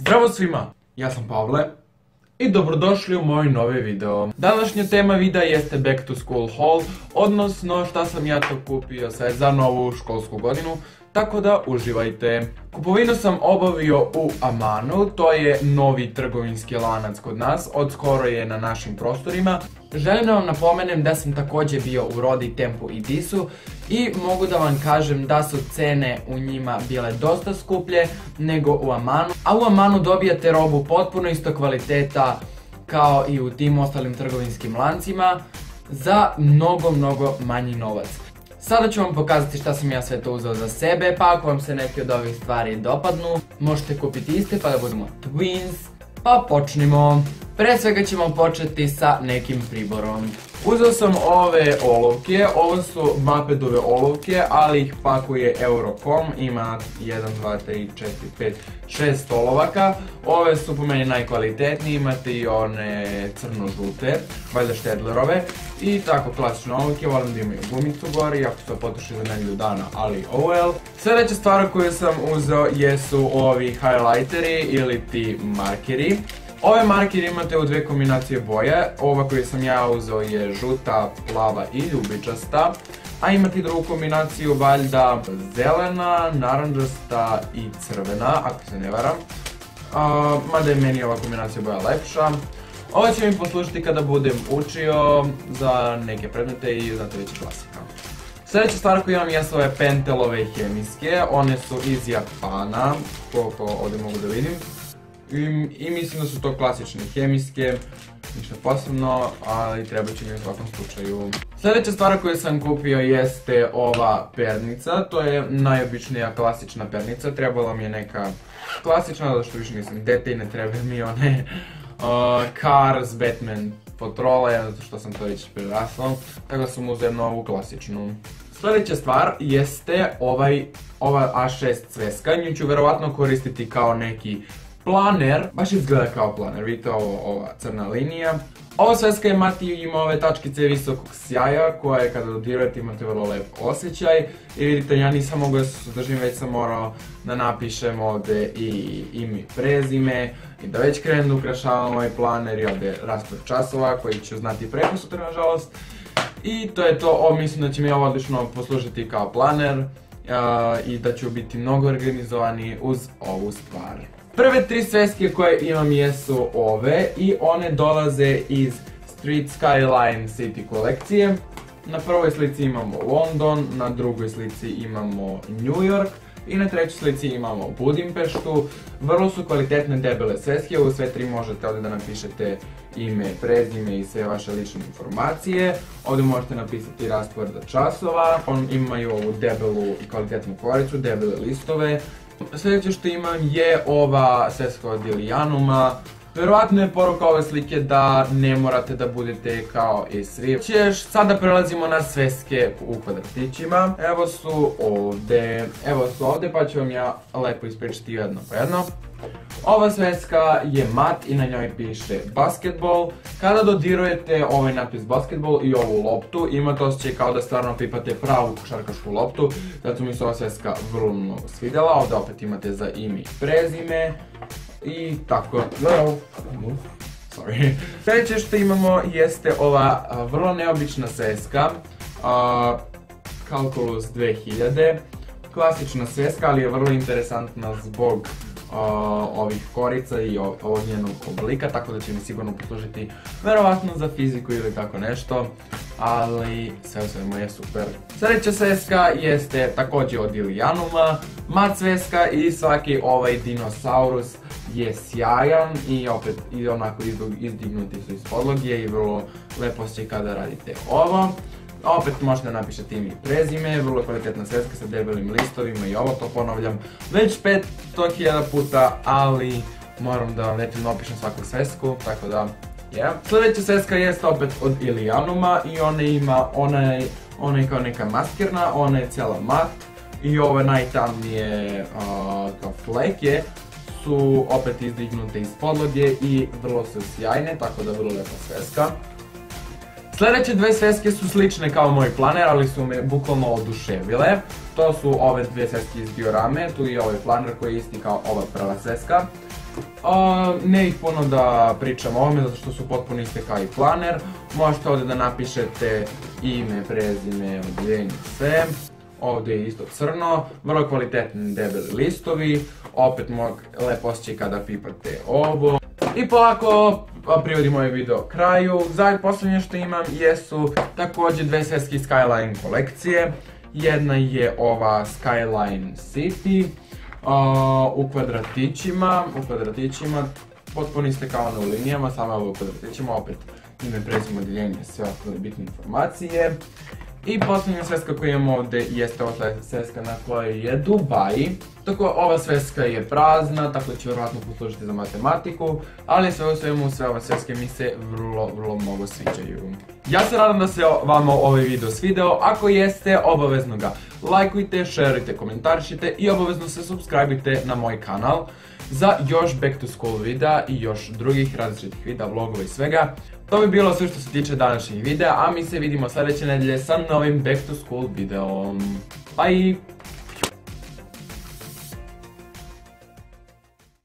Zdravo svima, ja sam Pavle i dobrodošli u moj novi video. Današnja tema videa jeste Back to School haul, odnosno šta sam ja to kupio sve za novu školsku godinu, tako da uživajte. Kupovinu sam obavio u Amanu, to je novi trgovinski lanac kod nas, od skoro je na našim prostorima. Želim da vam napomenem da sam također bio u Rodi, Tempu i Disu i mogu da vam kažem da su cene u njima bile dosta skuplje nego u Amanu. A u Amanu dobijate robu potpuno isto kvaliteta kao i u tim ostalim trgovinskim lancima za mnogo manji novac. Sada ću vam pokazati šta sam ja sve to uzeo za sebe, pa ako vam se neke od ovih stvari dopadnu, možete kupiti iste pa da budemo twins. Pa počnimo. Pre svega ćemo početi sa nekim priborom. Uzeo sam ove olovke, ovo su Mapedove olovke, ali ih pakuje Eurocom, ima 1, 2, 3, 4, 5, 6 olovaka. Ove su po meni najkvalitetnije, imate i one crno-žute, valjda Štedlerove. I tako klasične olovke, volim da imaju gumicu gore, iako se potroši za nedelju dana, ali oh well. Sljedeća stvar koju sam uzeo jesu ovi highlighteri ili ti markeri. Ove markeri imate u dve kombinacije boje, ova koju sam ja uzeo je žuta, plava i ljubičasta, a imate i drugu kombinaciju valjda zelena, naranđasta i crvena, ako se ne varam. Mada je meni ova kombinacija boja lepša. Ovo će mi poslužiti kada budem učio za neke predmete i znate već klasika. Sljedeća stvar koju imam jesu ove Pentelove hemijske, one su iz Japana, koliko ovdje mogu da vidim. I mislim da su to klasične hemijske, ništa posebno, ali treba će mi u svakom slučaju. Sljedeća stvar koju sam kupio jeste ova pernica, to je najobičnija klasična pernica, trebala mi je neka klasična, zato što više nisam dete i ne treba mi one Cars, Batman patrole, zato što sam to već prerasao, tako da sam uzeo novu klasičnu. Sljedeća stvar jeste ova A6 sveska, nju ću verovatno koristiti kao neki planer, baš izgleda kao planer, vidite ova crna linija. Ova sveska je mati i ima ove tačkice visokog sjaja koje kada dodirujete imate vrlo lep osjećaj. I vidite, ja nisam mogao da se suzdržim, već sam morao da napišem ovdje i ime i prezime i da već krenem da ukrašavam ovaj planer i ovdje raspored časova koji ću znati preko sutra nažalost. I to je to, mislim da će mi ovo odlično poslužiti kao planer i da ću biti mnogo organizovani uz ovu stvar. Prve tri sveske koje imam jesu ove i one dolaze iz Street Skyline City kolekcije. Na prvoj slici imamo London, na drugoj slici imamo New York i na trećoj slici imamo Budimpeštu. Vrlo su kvalitetne debele sveske, u sve tri možete ovdje da napišete ime, prezime i sve vaše lične informacije. Ovdje možete napisati raspored časova, imaju ovu debelu i kvalitetnu koricu, debele listove. Sljedeće što imam je ova sveska od Ilijanuma. Verovatno je poruka ove slike da ne morate da budete kao i svi. Sada prelazimo na sveske u kvadratićima. Evo su ovdje pa ću vam ja lepo ispričati jedno po jedno. Ova sveska je mat i na njoj piše basketball. Kada dodirujete ovaj napis basketball i ovu loptu, imate osjećaj kao da stvarno pipate pravu košarkašku loptu. Zato mi se ova sveska vrlo mnogo svidjela. Ovdje opet imate za ime i prezime. I tako, sljedeće što imamo jeste ova vrlo neobična sveska, Calculus 2000, klasična sveska, ali je vrlo interesantna zbog ovih korica i ovog njenog oblika, tako da će mi sigurno poslužiti verovatno za fiziku ili tako nešto, ali sve u svemu je super. Sljedeća sveska jeste također od Ilijanuma, mat sveska i svaki ovaj dinosaurus je sjajan i opet onako izdignuti su iz podloge i vrlo lepo osjećaj kada radite ovo. Opet možete napišati ime i prezime, vrlo kvalitetna sveska sa debelim listovima i ovo to ponavljam već 500.000 puta, ali moram da vam detaljno opišem svaku svesku, tako da Sljedeća sveska jeste opet od Ilijanuma i ona je kao neka maskirna, ona je cijela mat i ove najtamnije kao fleke su opet izdignute iz podloge i vrlo su sjajne, tako da vrlo lepa sveska. Sljedeće dve sveske su slične kao moj planer, ali su me bukvalno oduševile. To su ove dve sveske iz diorame, tu je ovaj planer koji je isti kao ova prva sveska. Ne ih puno da pričam o ovome, zato što su potpuno iste kao i planer. Možete ovdje da napišete ime, prezime, odjeljenje, sve. Ovdje je isto crno, vrlo kvalitetni debeli listovi, opet mog lepo osjećaj kada pipate ovo. I polako privodim ovaj video kraju. Posljednje što imam jesu također dve sveske Skyline kolekcije. Jedna je ova Skyline City u kvadratićima, potpuno iste kao ona u linijama, samo ovo u kvadratićima, opet ime, prezime, odjeljenje, sve ostale bitne informacije. I posljednja sveska koju imamo ovdje jeste ova sveska na kojoj je Dubai. Tako ova sveska je prazna, tako će vjerojatno poslužiti za matematiku, ali sve u svemu sve ove sveske mi se vrlo mnogo sviđaju. Ja se nadam da se vama ovaj video svideo, ako jeste obavezno ga lajkujte, šerujte, komentarišite i obavezno se subscribeujte na moj kanal za još back to school videa i još drugih različitih videa, vlogova i svega. To bi bilo sve što se tiče današnjih videa, a mi se vidimo sljedeće nedjelje sa novim back to school videom. Bye!